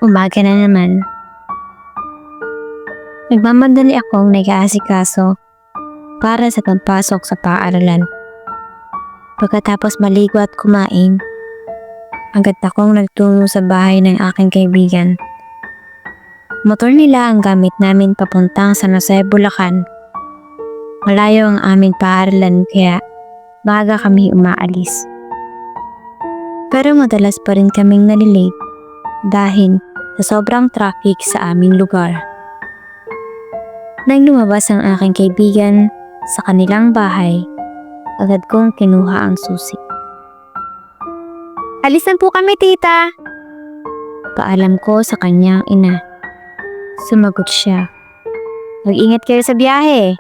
Umaga na naman. Nagmamadali akong nag-aasikaso para sa pagpasok sa paaralan. Pagkatapos maligo at kumain, agad akong nagtungo sa bahay ng aking kaibigan. Motor nila ang gamit namin papuntang San Jose, Bulacan. Malayo ang aming paaralan kaya maaga kami umaalis. Pero madalas pa rin kaming nalilate dahil sa sobrang traffic sa aming lugar. Nang lumabas ang aking kaibigan sa kanilang bahay, agad kong kinuha ang susi. "Alis na po kami, tita!" Paalam ko sa kanyang ina. Sumagot siya, "Mag-ingat kayo sa biyahe."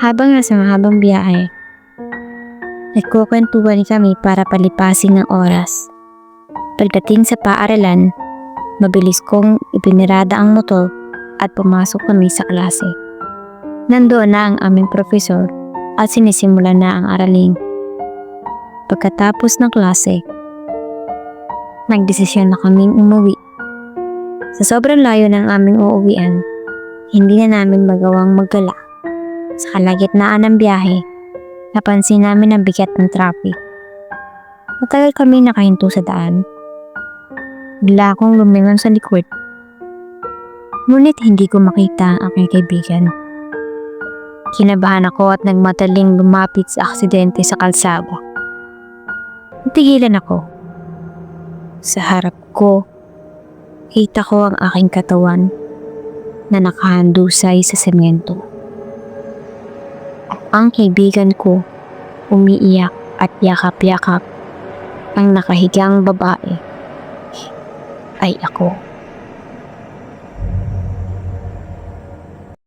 Habang nasa mahabang biyahe, nagkukwentuhan kami para palipasin ang oras. Pagdating sa paaralan, mabilis kong ipinirada ang motor at pumasok kami sa klase. Nandoon na ang aming profesor at sinisimulan na ang araling. Pagkatapos ng klase, nagdesisyon na kaming umuwi. Sa sobrang layo ng aming uuwian, hindi na namin magawang maggala. Sa kalagitnaan ng biyahe, napansin namin ang bigat ng traffic. Matagal kami nakahinto sa daan. Bigla akong lumingon sa likod. Ngunit hindi ko makita ang aking kaibigan. Kinabahan ako at nagmataling lumapit sa aksidente sa kalsada. Natigilan ako. Sa harap ko, kita ko ang aking katawan na nakahandusay sa semento. Ang kaibigan ko umiiyak at yakap-yakap. Ang nakahigang babae ay ako.